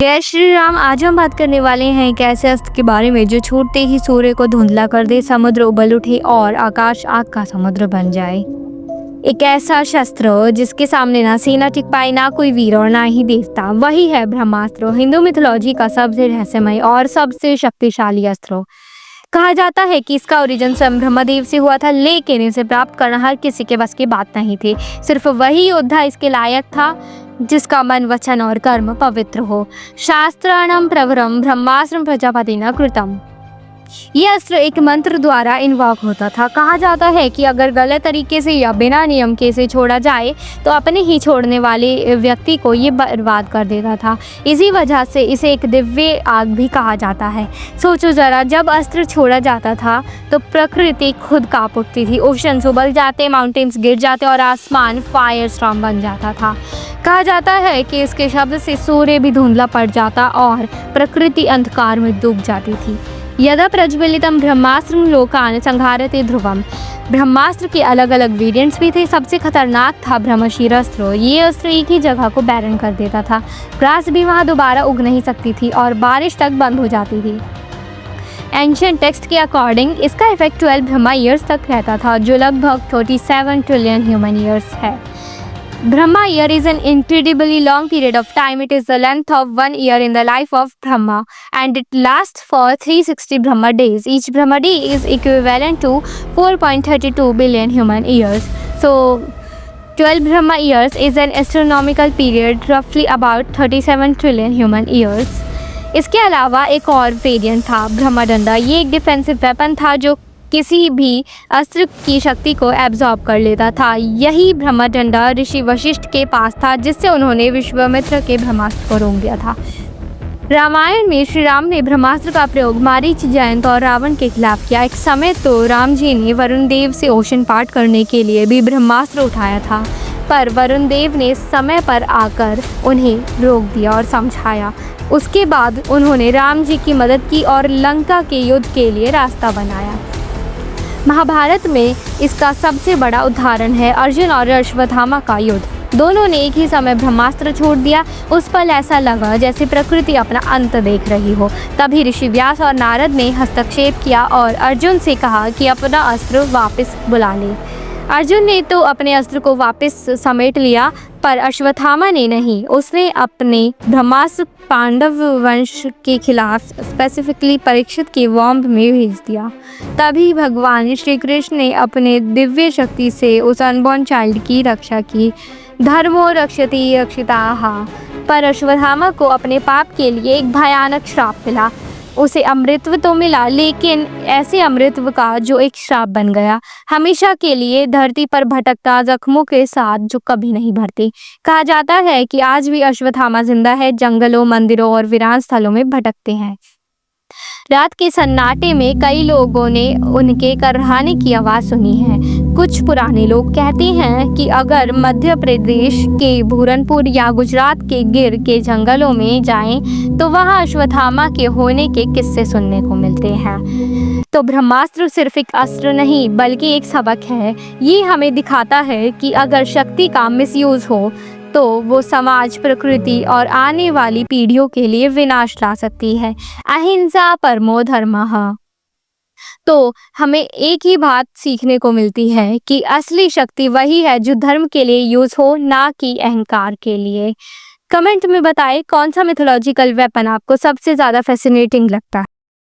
जय श्री राम। आज हम बात करने वाले हैं एक ऐसे अस्त्र के बारे में जो छूटते ही सूर्य को धुंधला कर दे, समुद्र उबल उठे और आकाश आग का समुद्र बन जाए। एक ऐसा शस्त्र जिसके सामने ना सेना टिक पाए, ना कोई वीर और ना ही देवता। वही है ब्रह्मास्त्र, हिंदू मिथोलॉजी का सबसे रहस्यमय और सबसे शक्तिशाली अस्त्र। कहा जाता है कि इसका ओरिजिन स्वयं ब्रह्मदेव से हुआ था, लेकिन इसे प्राप्त करना हर किसी के बस की बात नहीं थी। सिर्फ वही योद्धा इसके लायक था जिसका मन, वचन और कर्म पवित्र हो। शास्त्राणाम प्रवरम ब्रह्मास्त्रम प्रजापतिना कृतम। यह अस्त्र एक मंत्र द्वारा इन्वॉक होता था। कहा जाता है कि अगर गलत तरीके से या बिना नियम के इसे छोड़ा जाए तो अपने ही छोड़ने वाले व्यक्ति को ये बर्बाद कर देता था। इसी वजह से इसे एक दिव्य आग भी कहा जाता है। सोचो जरा, जब अस्त्र छोड़ा जाता था तो प्रकृति खुद कांप उठती थी, ओशंस उबल जाते, माउंटेन्स गिर जाते और आसमान फायर स्टॉर्म बन जाता था। कहा जाता है कि इसके शब्द से सूर्य भी धुंधला पड़ जाता और प्रकृति अंधकार में डूब जाती थी। यदा प्रज्वलितम ब्रह्मास्त्रम लोकान संहारते ध्रुवम। ब्रह्मास्त्र के अलग अलग वेरिएंट्स भी थे। सबसे खतरनाक था ब्रह्मशीर अस्त्र। ये अस्त्र एक ही जगह को बैरन कर देता था। ग्रास भी वहाँ दोबारा उग नहीं सकती थी और बारिश तक बंद हो जाती थी। एंशिएंट टेक्स्ट के अकॉर्डिंग इसका इफेक्ट 12 ब्रह्मा ईयर्स तक रहता था, जो लगभग 37 ट्रिलियन ह्यूमन ईयर्स है। Brahma year is an incredibly long period of time. It is the length of 1 year in the life of Brahma, and it lasts for 360 Brahma days. Each Brahma day is equivalent to 4.32 billion human years. So 12 Brahma years is an astronomical period, roughly about 37 trillion human years. इसके अलावा एक और variant था ब्रह्मदंडा। ये एक defensive weapon था जो किसी भी अस्त्र की शक्ति को एब्जॉर्ब कर लेता था। यही ब्रह्मदंडा ऋषि वशिष्ठ के पास था, जिससे उन्होंने विश्वामित्र के ब्रह्मास्त्र को रोक दिया था। रामायण में श्री राम ने ब्रह्मास्त्र का प्रयोग मारीच, जयंत और रावण के खिलाफ किया। एक समय तो राम जी ने वरुण देव से ओशन पार करने के लिए भी ब्रह्मास्त्र उठाया था, पर वरुण देव ने समय पर आकर उन्हें रोक दिया और समझाया। उसके बाद उन्होंने राम जी की मदद की और लंका के युद्ध के लिए रास्ता बनाया। महाभारत में इसका सबसे बड़ा उदाहरण है अर्जुन और अश्वत्थामा का युद्ध। दोनों ने एक ही समय ब्रह्मास्त्र छोड़ दिया। उस पल ऐसा लगा जैसे प्रकृति अपना अंत देख रही हो। तभी ऋषि व्यास और नारद ने हस्तक्षेप किया और अर्जुन से कहा कि अपना अस्त्र वापस बुला ले। अर्जुन ने तो अपने अस्त्र को वापस समेट लिया, पर अश्वत्थामा ने नहीं। उसने अपने ब्रह्मास्त्र पांडव वंश के खिलाफ, स्पेसिफिकली परीक्षित के वॉम्ब में भेज दिया। तभी भगवान श्री कृष्ण ने अपने दिव्य शक्ति से उस अनबॉर्न चाइल्ड की रक्षा की। धर्मो रक्षति रक्षिताः। पर अश्वत्थामा को अपने पाप के लिए एक भयानक श्राप मिला। उसे अमृतत्व तो मिला, लेकिन ऐसे अमृतत्व का जो एक श्राप बन गया, हमेशा के लिए धरती पर भटकता जख्मों के साथ जो कभी नहीं भरते। कहा जाता है कि आज भी अश्वत्थामा जिंदा है, जंगलों, मंदिरों और वीरान स्थलों में भटकते हैं। रात के सन्नाटे में कई लोगों ने उनके करहाने की आवाज़ सुनी है। कुछ पुराने लोग कहते हैं कि अगर मध्य प्रदेश के बुरहानपुर या गुजरात के गिर के जंगलों में जाएं तो वहां अश्वत्थामा के होने के किस्से सुनने को मिलते हैं। तो ब्रह्मास्त्र सिर्फ एक अस्त्र नहीं, बल्कि एक सबक है। ये हमें दिखाता है कि अगर शक्ति का मिसयूज हो तो वो समाज, प्रकृति और आने वाली पीढ़ियों के लिए विनाश ला सकती है। अहिंसा परमो धर्मः। तो हमें एक ही बात सीखने को मिलती है कि असली शक्ति वही है जो धर्म के लिए यूज हो, ना कि अहंकार के लिए। कमेंट में बताएं कौन सा मिथोलॉजिकल वेपन आपको सबसे ज़्यादा फैसिनेटिंग लगता है।